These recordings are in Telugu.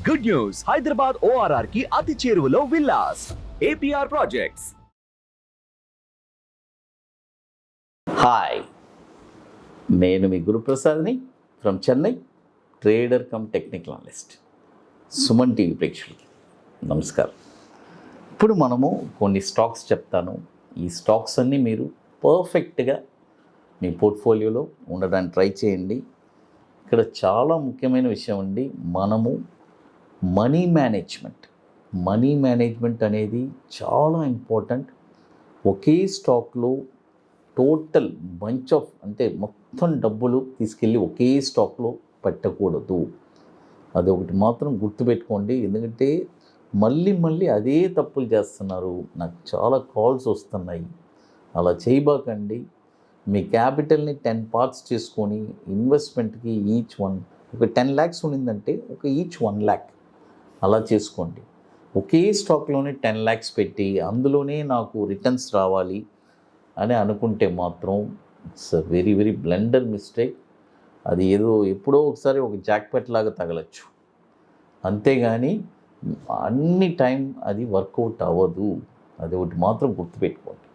గుడ్ న్యూస్, హైదరాబాద్ ORR కి అతి చేరువలో విల్లాస్ APR ప్రాజెక్ట్స్. హాయ్, నేను మీ గురు ప్రసాద్ని from Chennai, trader cum technical analyst. Suman TV ప్రేక్షకులకి నమస్కారం. ఇప్పుడు మనము కొన్ని స్టాక్స్ చెప్తాను. ఈ స్టాక్స్ అన్నీ మీరు పర్ఫెక్ట్గా మీ పోర్ట్ఫోలియోలో ఉండడానికి ట్రై చేయండి. ఇక్కడ చాలా ముఖ్యమైన విషయం అండి, మనము మనీ మేనేజ్మెంట్ అనేది చాలా ఇంపార్టెంట్. ఒకే స్టాక్లో టోటల్ బంచ్ ఆఫ్ అంటే మొత్తం డబ్బులు తీసుకెళ్ళి ఒకే స్టాక్లో పెట్టకూడదు. అదొకటి మాత్రం గుర్తుపెట్టుకోండి. ఎందుకంటే మళ్ళీ అదే తప్పులు చేస్తున్నారు. నాకు చాలా కాల్స్ వస్తున్నాయి. అలా చేయబాకండి. మీ క్యాపిటల్ని 10 పార్ట్స్ చేసుకొని ఇన్వెస్ట్మెంట్కి ఈచ్ వన్ ఒక 10 lakhs ఉండిందంటే ఒక ఈచ్ 1 lakh అలా చేసుకోండి. ఒకే స్టాక్లోనే 10 lakhs పెట్టి అందులోనే నాకు రిటర్న్స్ రావాలి అని అనుకుంటే మాత్రం it's a very blunder mistake. అది ఏదో ఎప్పుడో ఒకసారి ఒక జాక్పాట్ లాగా తగలచ్చు, అంతేగాని అన్ని టైం అది వర్కౌట్ అవ్వదు. అది ఒకటి మాత్రం గుర్తుపెట్టుకోండి.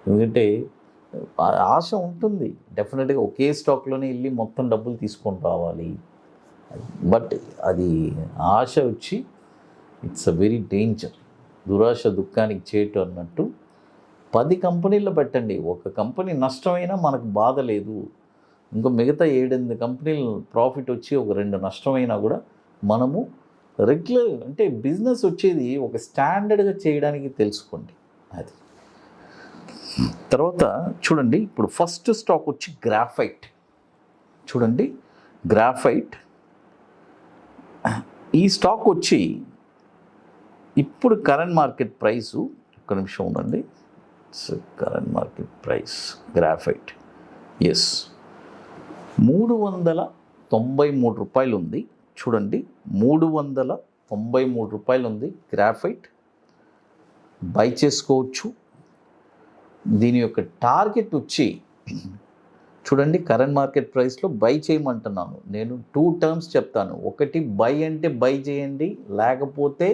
ఎందుకంటే ఆశ ఉంటుంది డెఫినెట్గా, ఒకే స్టాక్లోనే వెళ్ళి మొత్తం డబ్బులు తీసుకొని రావాలి. బట్ అది ఆశ వచ్చి ఇట్స్ అ వెరీ డేంజర్. దురాశ దుఃఖానికి చేటు అన్నట్టు 10 కంపెనీల్లో పెట్టండి. ఒక కంపెనీ నష్టమైనా మనకు బాధ లేదు. ఇంకో మిగతా 7-8 కంపెనీలు ప్రాఫిట్ వచ్చి ఒక 2 నష్టమైనా కూడా మనము రెగ్యులర్ అంటే బిజినెస్ వచ్చేది ఒక స్టాండర్డ్గా చేయడానికి తెలుసుకోండి. అది తర్వాత చూడండి, ఇప్పుడు ఫస్ట్ స్టాక్ వచ్చి గ్రాఫైట్. చూడండి, గ్రాఫైట్ ఈ స్టాక్ వచ్చి ఇప్పుడు కరెంట్ మార్కెట్ ప్రైసు, ఒక్క నిమిషం ఉండండి, current market price graphite is 393 రూపాయలు ఉంది. చూడండి, 393 రూపాయలు ఉంది గ్రాఫైట్. బై చేసుకోవచ్చు. దీని యొక్క టార్గెట్ వచ్చి చూడండి, కరెంట్ మార్కెట్ ప్రైస్లో బై చేయమంటున్నాను. నేను 2 terms చెప్తాను. ఒకటి బై అంటే బై చేయండి, లేకపోతే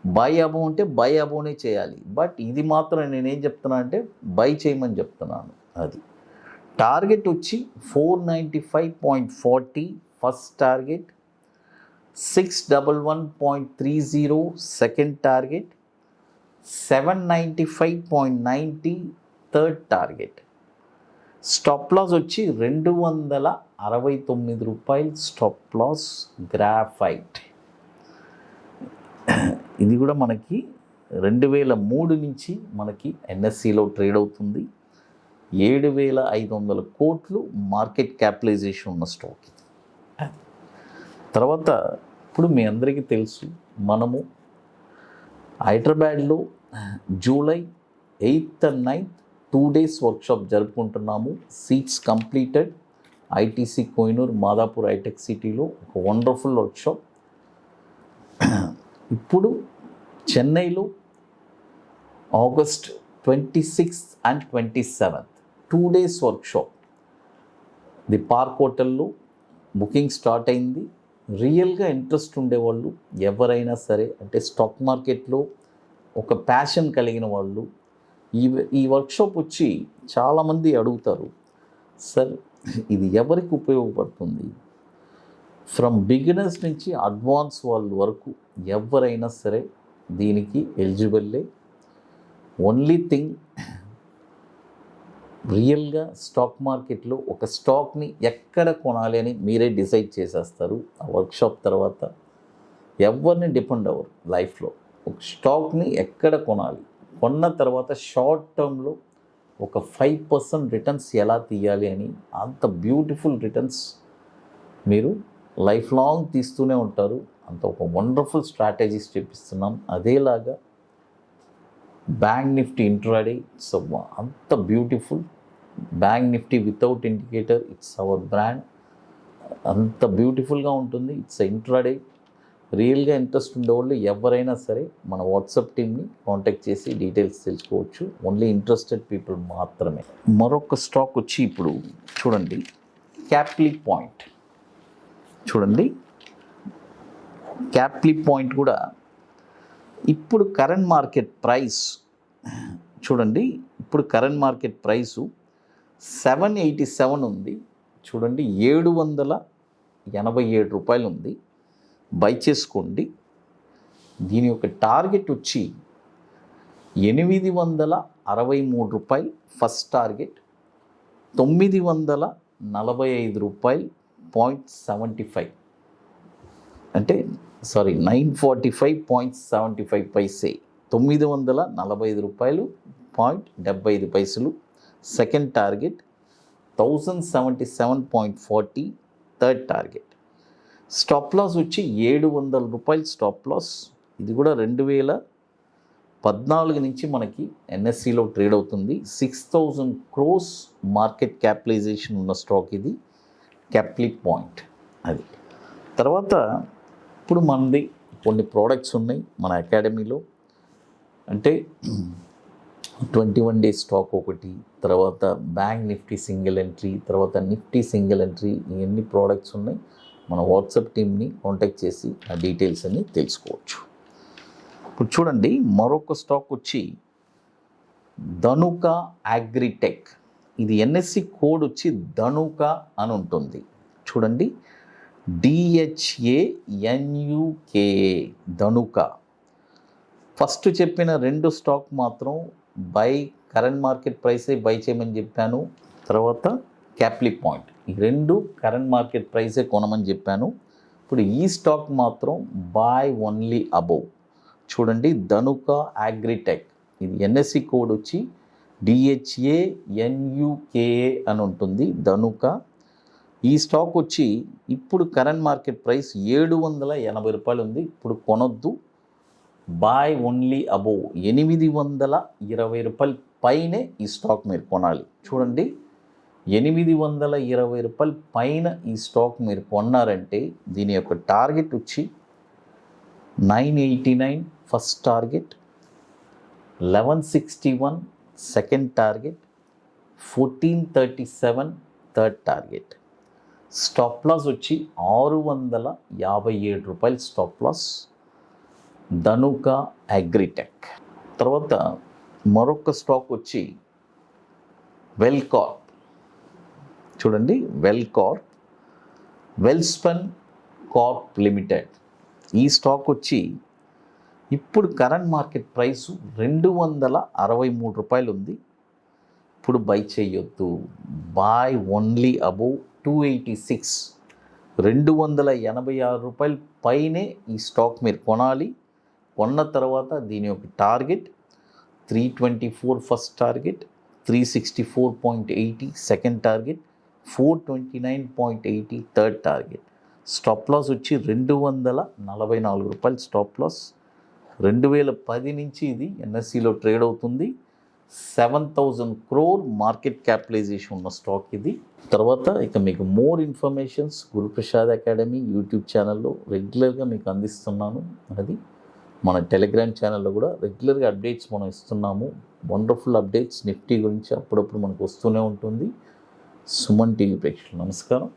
బై అబౌవ్ అంటే బై అబౌవ్నే చేయాలి. బట్ ఇది మాత్రం నేనేం చెప్తున్నా అంటే బై చేయమని చెప్తున్నాను. అది టార్గెట్ వచ్చి 495.40 first target, 611.30 second target, 795.90 third target. Stop loss వచ్చి 269 రూపాయలు స్టాప్ లాస్ గ్రాఫైట్. ఇది కూడా మనకి 2003 నుంచి మనకి ఎన్ఎస్సిలో ట్రేడ్ అవుతుంది. 7,500 కోట్లు మార్కెట్ క్యాపిటలైజేషన్ ఉన్న స్టాక్. తర్వాత ఇప్పుడు మీ అందరికీ తెలుసు, మనము హైదరాబాద్లో July 8th and 9th 2 days workshop జరుపుకుంటున్నాము. Seats completed. ITC Kohinoor Madhapur Hitec సిటీలో ఒక వండర్ఫుల్ వర్క్షాప్. ఇప్పుడు చెన్నైలో August 26th and 27th 2 days workshop the park హోటల్లో బుకింగ్ స్టార్ట్ అయింది. రియల్గా ఇంట్రెస్ట్ ఉండేవాళ్ళు ఎవరైనా సరే, అంటే స్టాక్ మార్కెట్లో ఒక ప్యాషన్ కలిగిన వాళ్ళు ఈ వర్క్షాప్ వచ్చి చాలామంది అడుగుతారు, సార్ ఇది ఎవరికి ఉపయోగపడుతుంది? ఫ్రమ్ బిగినర్స్ నుంచి అడ్వాన్స్ వాళ్ళ వరకు ఎవరైనా సరే దీనికి ఎలిజిబుల్లే. ఓన్లీ థింగ్, రియల్గా స్టాక్ మార్కెట్లో ఒక స్టాక్ని ఎక్కడ కొనాలి అని మీరే డిసైడ్ చేసేస్తారు. ఆ వర్క్షాప్ తర్వాత ఎవరిని డిపెండ్ అవ్వరు లైఫ్లో. ఒక స్టాక్ని ఎక్కడ కొనాలి, కొన్న తర్వాత షార్ట్ టర్మ్లో ఒక 5% రిటర్న్స్ ఎలా తీయాలి అని, అంత బ్యూటిఫుల్ రిటర్న్స్ మీరు లైఫ్ లాంగ్ తీస్తూనే ఉంటారు. అంత ఒక వండర్ఫుల్ స్ట్రాటజీస్ చూపిస్తున్నాం. అదేలాగా బ్యాంక్ నిఫ్టీ ఇంట్రాడే ఇట్స్ అంత beautiful. Bank Nifty without indicator, it's our brand. అంత బ్యూటిఫుల్గా ఉంటుంది. It's intraday. రియల్గా ఇంట్రెస్ట్ ఉండేవాళ్ళు ఎవరైనా సరే మన వాట్సాప్ టీమ్ని కాంటాక్ట్ చేసి డీటెయిల్స్ తెలుసుకోవచ్చు. ఓన్లీ ఇంట్రెస్టెడ్ పీపుల్ మాత్రమే. మరొక స్టాక్ వచ్చి ఇప్పుడు చూడండి, క్యాప్లీ పాయింట్. చూడండి, క్యాప్లీ పాయింట్ కూడా ఇప్పుడు కరెంట్ మార్కెట్ ప్రైస్ చూడండి, ఇప్పుడు కరెంట్ మార్కెట్ ప్రైసు 787 ఉంది చూడండి, 787 రూపాయలు ఉంది. బై చేసుకోండి. దీని యొక్క టార్గెట్ వచ్చి 863 రూపాయలు ఫస్ట్ టార్గెట్, 945 రూపాయలు 0.75 అంటే 945.75 పైసే, 945 రూపాయలు 0.75 పైసలు second target, 1077.40 third target. Stop loss వచ్చి 700 రూపాయలు స్టాప్ లాస్. ఇది కూడా 2014 నుంచి మనకి ఎన్ఎస్సిలో ట్రేడ్ అవుతుంది. 6000 క్రోస్ మార్కెట్ క్యాపిటలైజేషన్ ఉన్న స్టాక్ ఇది, క్యాప్లీ పాయింట్. అది తర్వాత ఇప్పుడు మనది కొన్ని ప్రోడక్ట్స్ ఉన్నాయి మన అకాడమీలో. అంటే 21 డేస్ స్టాక్ ఒకటి, తర్వాత బ్యాంక్ నిఫ్టీ సింగిల్ ఎంట్రీ, తర్వాత నిఫ్టీ సింగిల్ ఎంట్రీ, ఇవన్నీ ప్రోడక్ట్స్ ఉన్నాయి. మన వాట్సాప్ టీమ్ని కాంటాక్ట్ చేసి ఆ డీటెయిల్స్ అన్ని తెలుసుకోవచ్చు. ఇప్పుడు చూడండి, మరొక స్టాక్ వచ్చి ధనుక అగ్రిటెక్. ఇది ఎన్ఎస్సి కోడ్ వచ్చి ధనుక అని ఉంటుంది చూడండి, DHANUKA ధనుక. ఫస్ట్ చెప్పిన 2 స్టాక్ మాత్రం బై కరెంట్ మార్కెట్ ప్రైసే బై చేయమని చెప్పాను. తర్వాత క్యాప్లీ పాయింట్, ఈ 2 కరెంట్ మార్కెట్ ప్రైసే కొనమని చెప్పాను. ఇప్పుడు ఈ స్టాక్ మాత్రం బై ఓన్లీ అబోవ్ చూడండి, ధనుక అగ్రిటెక్. ఇది ఎన్ఎస్సి కోడ్ వచ్చి DHANUKA అని ఉంటుంది ధనుక. ఈ స్టాక్ వచ్చి ఇప్పుడు కరెంట్ మార్కెట్ ప్రైస్ 780 రూపాయలు ఉంది. ఇప్పుడు కొనొద్దు, బాయ్ ఓన్లీ అబోవ్ 820 రూపాయల పైనే ఈ స్టాక్ మీరు కొనాలి. చూడండి, 820 రూపాయల పైన ఈ స్టాక్ మీరు కొన్నారంటే దీని యొక్క టార్గెట్ వచ్చి 989 first target, 1161 second target, 1437 third target. Stop loss వచ్చి 657 రూపాయలు స్టాప్ లాస్, ధనుక అగ్రిటెక్. తర్వాత మరొక స్టాక్ వచ్చి వెల్కార్ప్ చూడండి, వెల్స్పన్ కార్ప్ లిమిటెడ్. ఈ స్టాక్ వచ్చి ఇప్పుడు కరెంట్ మార్కెట్ ప్రైసు 263 రూపాయలు ఉంది. ఇప్పుడు బై చేయొద్దు, బై ఓన్లీ అబోవ్ 286, 286 రూపాయల పైనే ఈ స్టాక్ మీరు కొనాలి. కొన్న తర్వాత దీని యొక్క target 324 first target, 364.80 second target, 429.80 third target. Stop loss వచ్చి 244 రూపాయలు స్టాప్ లాస్. 2010 నుంచి ఇది ఎన్ఎస్సిలో ట్రేడ్ అవుతుంది. 7000 crore మార్కెట్ క్యాపిటలైజేషన్ ఉన్న స్టాక్ ఇది. తర్వాత ఇక మీకు more informations Guruprasad academy YouTube ఛానల్లో రెగ్యులర్గా మీకు అందిస్తున్నాను. అది మన టెలిగ్రామ్ ఛానల్లో కూడా రెగ్యులర్గా అప్డేట్స్ మనం ఇస్తున్నాము. వండర్ఫుల్ అప్డేట్స్ నిఫ్టీ గురించి అప్పుడప్పుడు మనకు వస్తూనే ఉంటుంది. సుమన్ టీవీ ప్రేక్షకులు నమస్కారం.